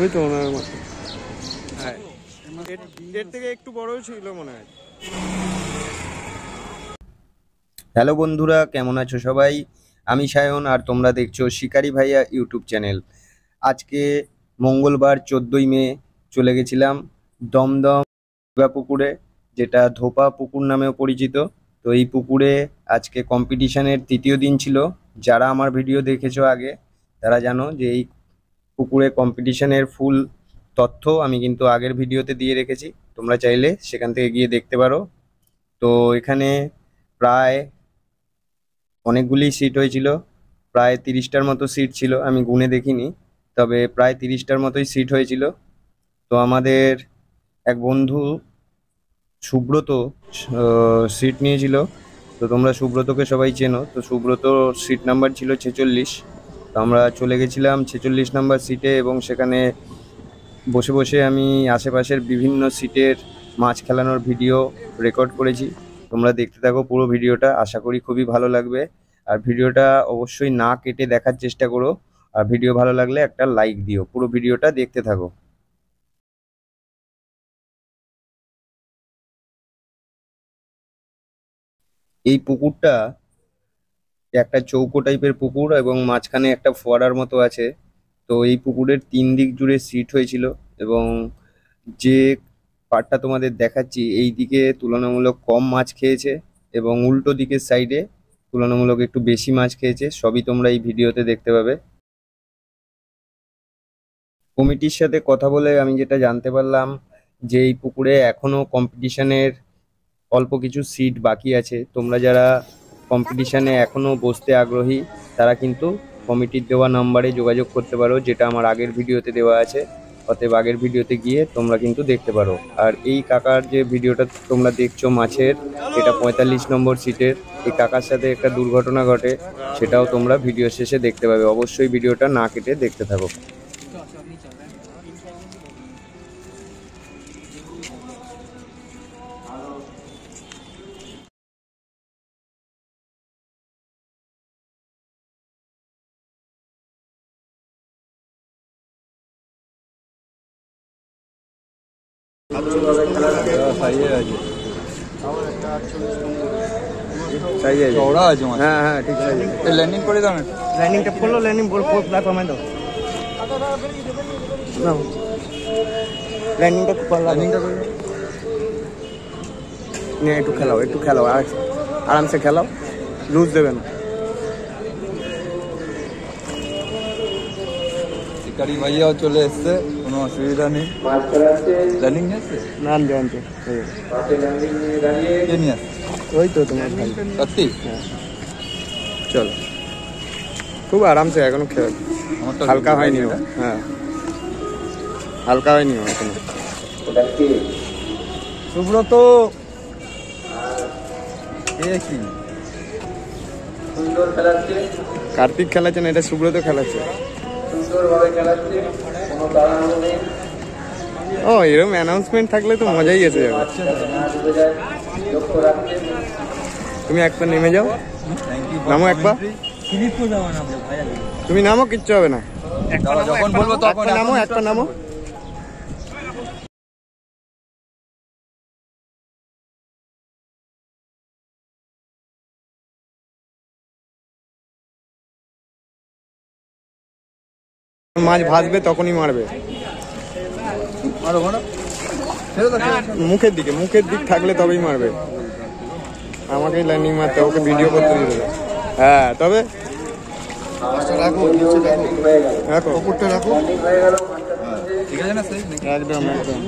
ওই তো মনে হয়, হ্যাঁ এর থেকে একটু বড়ও ছিল মনে হয়। হ্যালো বন্ধুরা, কেমন আছো সবাই? আমি সায়ন আর তোমরা দেখছো শিকারি ভাইয়া ইউটিউব চ্যানেল। আজকে মঙ্গলবার 14ই মে চলে গেছিলাম দমদম পুকুরে, যেটা ধোপা পুকুর নামেও পরিচিত। তো এই পুকুরে আজকে কম্পিটিশনের তৃতীয় দিন ছিল। যারা আমার ভিডিও দেখেছো আগে তারা জানো যে এই পুকুরে কম্পিটিশনের ফুল তথ্য আমি কিন্তু আগের ভিডিওতে দিয়ে রেখেছি, তোমরা চাইলে সেখান থেকে গিয়ে দেখতে পারো। তো এখানে প্রায় অনেকগুলি সিট হয়েছিল, প্রায় 30টার মতো সিট ছিল, আমি গুনে দেখিনি, তবে প্রায় 30টার মতোই সিট হয়েছিল। তো আমাদের এক বন্ধু সুব্রত সিট নিয়েছিল। তো তোমরা সুব্রতকে সবাই চেনো, তো সুব্রত সিট নাম্বার ছিল 46। তো আমরা চলে গেছিলাম 46 নাম্বার সিটে এবং সেখানে বসে বসে আমি আশেপাশের বিভিন্ন সিটের মাছ খেলানোর ভিডিও রেকর্ড করেছি। তোমরা দেখতে থাকো পুরো ভিডিওটা, আশা করি খুবই ভালো লাগবে। আর ভিডিওটা অবশ্যই না কেটে দেখার চেষ্টা করো, আর ভিডিও ভালো লাগলে একটা লাইক দিও। পুরো ভিডিওটা দেখতে থাকো। এই পুকুরটা একটা চৌকো টাইপের পুকুর এবং মাঝখানে একটা ফোয়ারার মতো আছে। তো এই পুকুরের 3 দিক জুড়ে সিট হয়েছিল এবং যে পার্টটা তোমাদের দেখাচ্ছি এই দিকে তুলনামূলক কম মাছ খেয়েছে এবং উল্টো দিকের সাইডে তুলনামূলক একটু বেশি মাছ খেয়েছে। সবই তোমরা এই ভিডিওতে দেখতে পাবে। কমিটির সাথে কথা বলে আমি যেটা জানতে পারলাম যে এই পুকুরে এখনো কম্পিটিশনের অল্প কিছু সিট বাকি আছে। তোমরা যারা কম্পিটিশনে এখনো বসতে আগ্রহী তারা কিন্তু কমিটির দেওয়া নাম্বারে যোগাযোগ করতে পারো, যেটা আমার আগের ভিডিওতে দেওয়া আছে। অতএব আগের ভিডিওতে গিয়ে তোমরা কিন্তু দেখতে পারো। আর এই কাকার যে ভিডিওটা তোমরা দেখছো মাছের, এটা 45 নম্বর সিটের। এই কাকার সাথে একটা দুর্ঘটনা ঘটে, সেটাও তোমরা ভিডিও শেষে দেখতে পাবে। অবশ্যই ভিডিওটা না কেটে দেখতে থাকো। চওড়া আছে মাছ। হ্যাঁ হ্যাঁ ঠিক আছে, ল্যান্ডিং করে দাও না, ল্যান্ডিংটা করলো, ল্যান্ডিং বল প্ল্যাটফর্মে দাও না, ল্যান্ডিংটা ল্যান্ডিংটা করে নিয়ে একটু খেলাও, একটু খেলাও, আর আরামসে খেলাও, লুজ দেবে না। শিকারি ভাইয়াও চলে এসছে, কোনো অসুবিধা নেই। ল্যান্ডিং নিয়ে এসছে না, জানতে কে নিয়ে আসছে? ওই তো তোমার ভাই। সত্যি? হ্যাঁ চলো, খুব আরামসে এখনো খেল, হালকা হয়নি ও। হ্যাঁ হালকা হয়নি ও এখনো। সুব্রত কার্তিক খেলাচ্ছে না, এটা সুব্রত খেলাচ্ছে। ও এরকম অ্যানাউন্সমেন্ট থাকলে তো মজাই এসে যাবে। তুমি একবার নেমে যাও, নামো একবার, তুমি নামো, কিচ্ছু হবে না, যখন বলবো তখন নামো, একবার নামো। মাছ ভাসবে তখনই মারবে, মুখের দিকে, মুখের দিক থাকলে তবেই মারবে। আমাকেই ল্যান্ডিং মারতে, ওকে ভিডিও করতে দিয়ে দেবে। হ্যাঁ তবে রাখো, রাখো পুকুরটা রাখো, ঠিক আছে না? একদম একদম।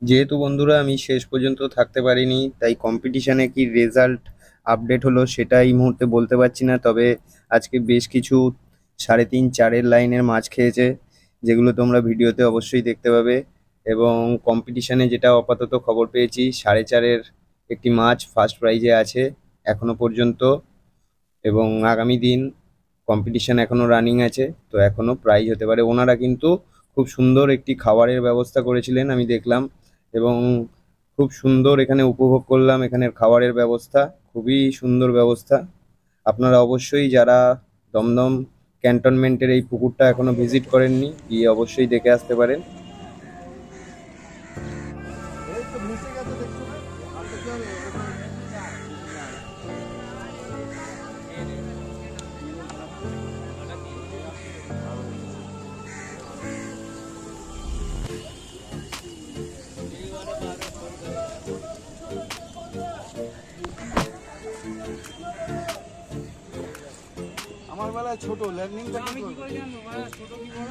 যেহেতু বন্ধুরা আমি শেষ পর্যন্ত থাকতে পারিনি, তাই কম্পিটিশনে কি রেজাল্ট আপডেট হলো সেটা এই মুহূর্তে বলতে পারছি না। তবে আজকে বেশ কিছু 3.5 4 লাইনের মাছ খেয়েছে, যেগুলো তোমরা ভিডিওতে অবশ্যই দেখতে পাবে। এবং কম্পিটিশনে যেটা আপাতত খবর পেয়েছি, 4.5 একটি মাছ ফার্স্ট প্রাইজে আছে এখনো পর্যন্ত। এবং আগামী দিন কম্পিটিশন এখনো রানিং আছে, তো এখনো প্রাইজ হতে পারে। ওনারা কিন্তু খুব সুন্দর একটি খাবারের ব্যবস্থা করেছিলেন, আমি দেখলাম, এবং খুব সুন্দর এখানে উপভোগ করলাম। এখানের খাবারের ব্যবস্থা খুবই সুন্দর ব্যবস্থা। আপনারা অবশ্যই যারা দমদম ক্যান্টনমেন্টের এই পুকুরটা এখনো ভিজিট করেননি, গিয়ে অবশ্যই দেখে আসতে পারেন। আমার বেলায় ছোট ল্যান্ডিংটা আমি কি করে জানবো ছোট কি বড়?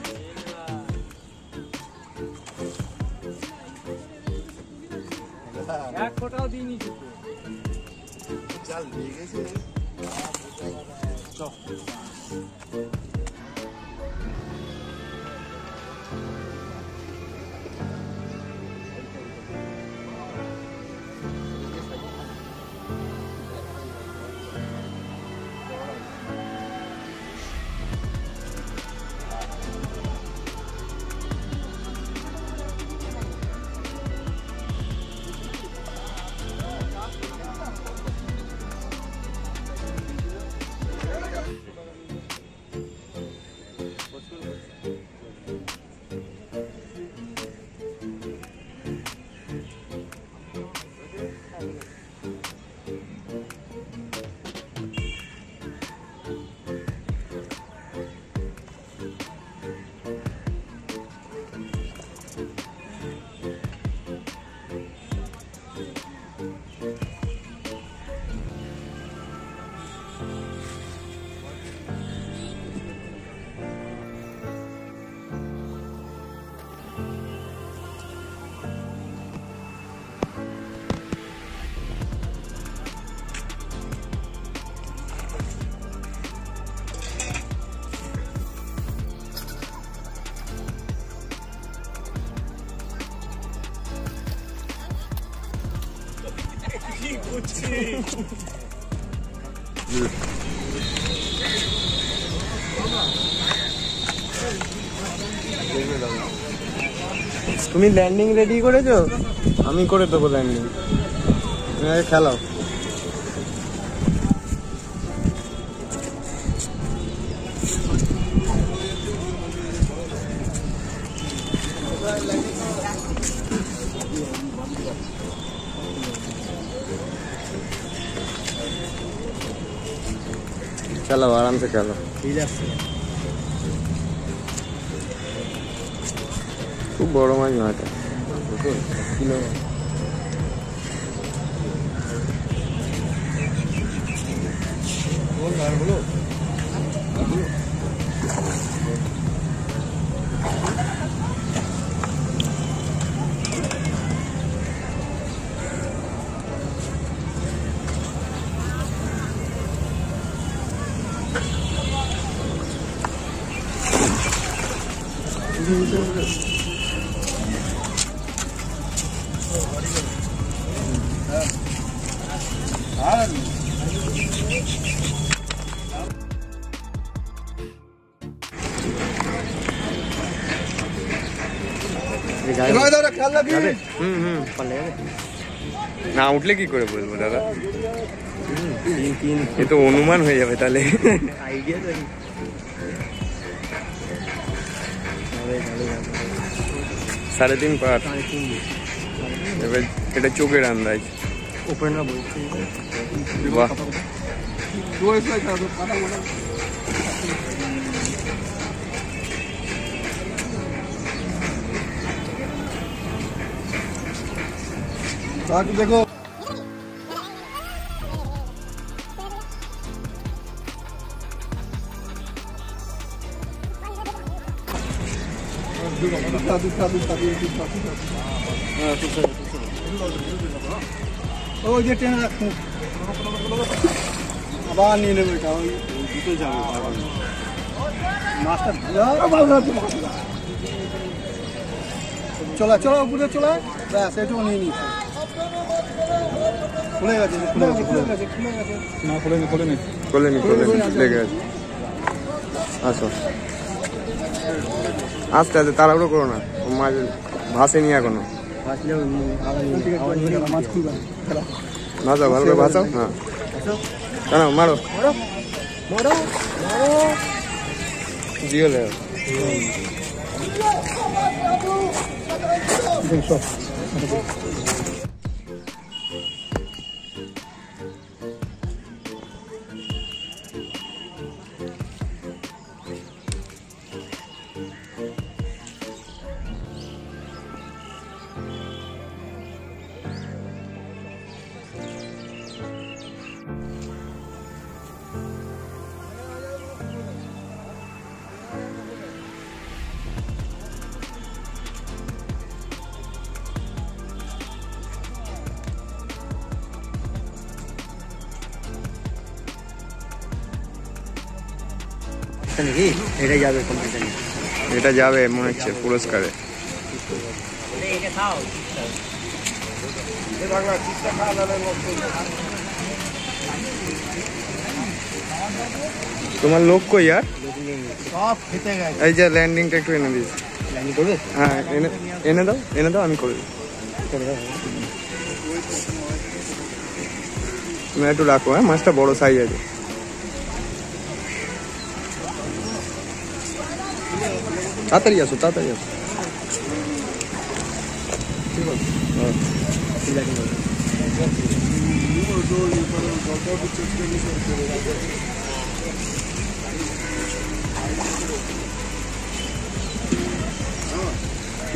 এক ফোঁটাও দিইনি চাল দিয়ে গেছে। তুমি ল্যান্ডিং রেডি করেছো? আমি করে দেবো ল্যান্ডিং, খেলাও। খেলাও, আরামসে খেলাও। খুব বড় মাছ না এটা, কিলো। না উঠলে কি করে বলবো দাদা, এ তো অনুমান হয়ে যাবে তাহলে। আইডিয়া তো 3.5 পার। এবার এটা চোখের আন্দাজ। উপরে না বলছি বাহ, দেখো ওই যে টেনে রাখুন, আবার নিয়ে নেবে এটা, ওই দুটো যাবে মাছটা। চলা চলো উপরে চলা, ব্যাস এটুকু নিয়ে নিচ্ছে। খুলে গেছে, খুলে গেছে, খুলে গেছে, খুলে গেছে। না খুলেনি, খুলেনি, খুলেনি, খুলেনি, লেগে গেছে। আসো আস্তে আস্তে, তাড়াহুড়ো করো না, মাছ ভাসেনি এখনো। মাছ খুলবে, ভাসাও, ভালো করে ভাসাও। হ্যাঁ কেন মারো, জিও লে নাকি এটা যাবে কম্পিটিশনে, এটা যাবে মনে হচ্ছে পুরস্কারে। তোমার লোক কই আর সব খেতে গেছে। এই যে ল্যান্ডিংটা একটু এনে দিস। ল্যান্ডিং করবে? হ্যাঁ এনে দাও আমি করে দিই। তুমি একটু রাখো, হ্যাঁ মাছটা বড় সাইজ আছে। তাড়াতাড়ি আসো তাড়াতাড়ি আসো।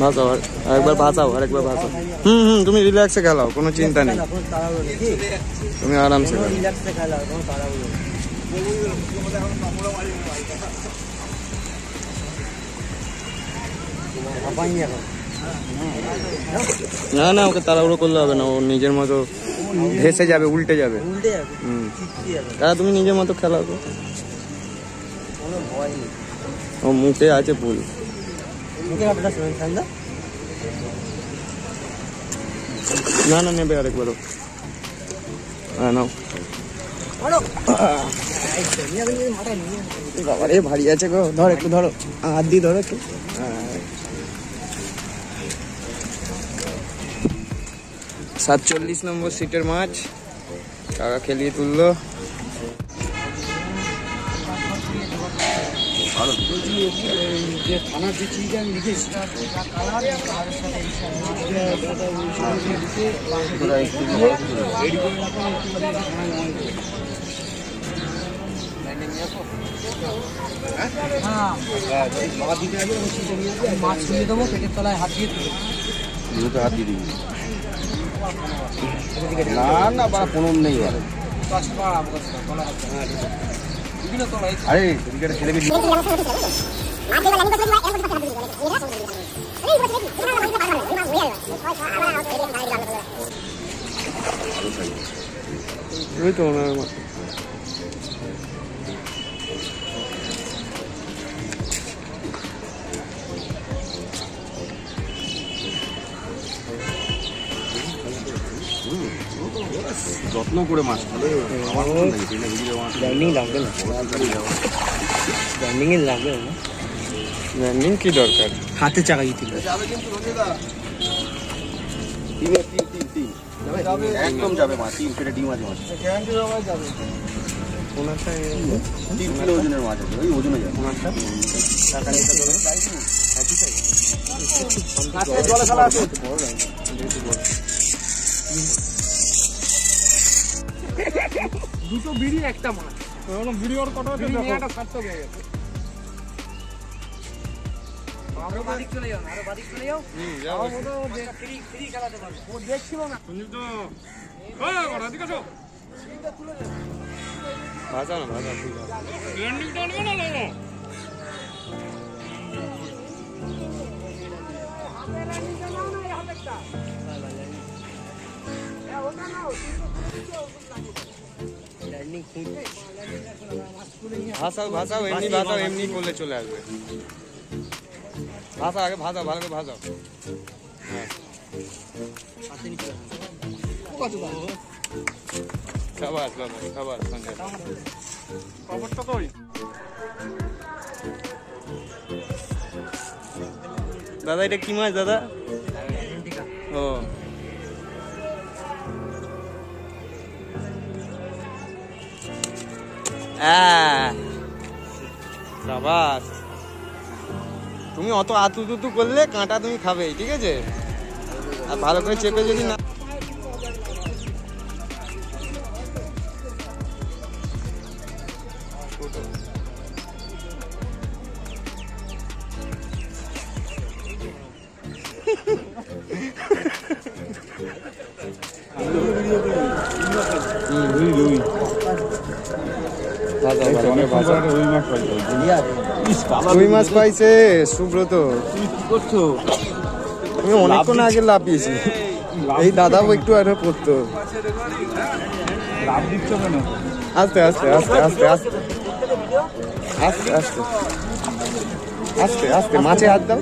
ভাসাও আরেকবার ভাসাও আরেকবার ভাসাও। তুমি রিল্যাক্সে খেলাও, কোনো চিন্তা নেই, তুমি আরামসে খেলাও। না না ওকে তাড়াহুড়ো করলে হবে না, ও নিজের মতো ভেসে যাবে, উল্টে যাবে। দাদা তুমি নিজের মতো খেলাও তো, ও মুখে আছে ফুল। না না নেবে আরেকবারও। হ্যাঁ নাও। বাবা রে ভারী আছে গো, ধর একটু ধরো, হাত দিয়ে ধরো একটু। 47 নম্বর সিটের মাছ কাকা খেলিয়ে তুললো। মাছ তুলে দেবো, পেটের তলায় হাত দিয়ে হাত দিয়ে দিবি। না না বা কোনো নেই, আরে ছেলেকে ওই তো যত্ন করে মাছ ল্যান্ডিং কি দরকার, হাতে চাকা দিতে একদম যাবে মাছ, 3 কেটে ডিম আছে মাছ, 3 কিলো ওজনের মাছ আছে, ওই ওজনে যাবে দুটো বিড়ি একটা মাছ, বিড়ি ওর কটা একটা সার্থক হয়ে গেছে। আরো বাদিক চলে যাও, আরো বাদিক চলে যাও, ফ্রি খেলাতে পারবো। ও দেখছিল না ভাজা না ভাজা ভাসাও ভাসাও, এমনি ভাসাও, এমনি করলে চলে আসবে। ভাসা আগে ভাজাও, ভালো করে ভাজাও। হ্যাঁ খাবার খাবার সঞ্জয় খবরটা কই? দাদা এটা কি মাছ দাদা? ও সাবাস। তুমি অত আতুতুতু করলে কাঁটা তুমি খাবেই, ঠিক আছে? আর ভালো করে চেপে যদি না রুই মাছ পাইছে সুব্রত। তুমি অনেকক্ষণ আগে লাফিয়েছি, এই দাদাও একটু আরো করতো। আস্তে আস্তে আস্তে আস্তে আস্তে আস্তে আস্তে আস্তে আস্তে মাছে হাত দাও,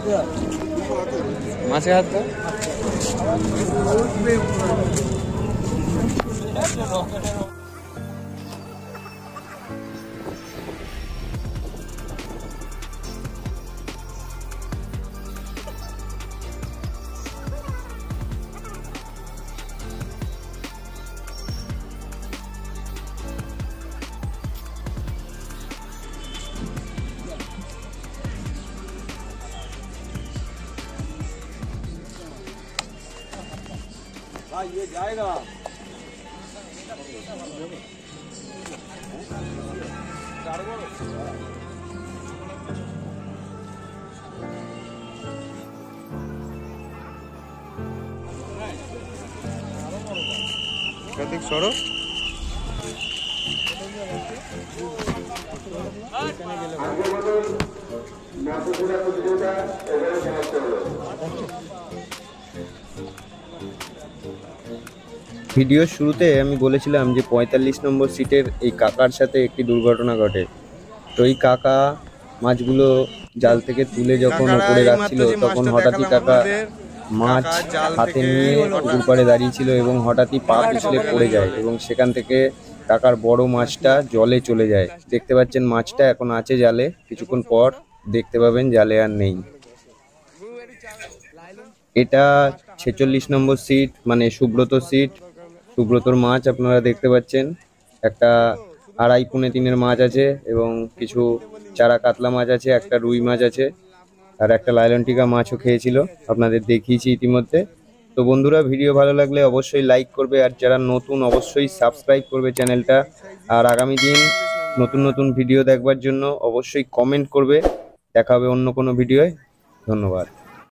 মাছে হাত দাও। ये जाएगा। कार्तिक सरो ভিডিওর শুরুতে আমি বলেছিলাম যে 45 নম্বর সিটের এই কাকার সাথে একটি দুর্ঘটনা ঘটে। তো এই কাকা মাছগুলো জাল থেকে তুলে যখন উপরে রাখছিল তখন হঠাৎই কাকা মাছ হাতে নিয়ে পুকুর পাড়ে দাঁড়িয়েছিল এবং হঠাৎই পা পিছলে পড়ে যায় এবং সেখান থেকে কাকার বড় মাছটা জলে চলে যায়। দেখতে পাচ্ছেন মাছটা এখন আছে জালে, কিছুক্ষণ পর দেখতে পাবেন জালে আর নেই। এটা 46 নম্বর সিট, মানে সুব্রত সিট। সুব্রতর মাছ আপনারা দেখতে পাচ্ছেন, একটা 2.5-3 মাছ আছে এবং কিছু চারা কাতলা মাছ আছে, একটা রুই মাছ আছে আর একটা লাইলন টিকা মাছও খেয়েছিল, আপনাদের দেখিয়েছি ইতিমধ্যে। তো বন্ধুরা, ভিডিও ভালো লাগলে অবশ্যই লাইক করবে আর যারা নতুন অবশ্যই সাবস্ক্রাইব করবে চ্যানেলটা। আর আগামী দিন নতুন নতুন ভিডিও দেখবার জন্য অবশ্যই কমেন্ট করবে। দেখা হবে অন্য কোনো ভিডিওয়। ধন্যবাদ।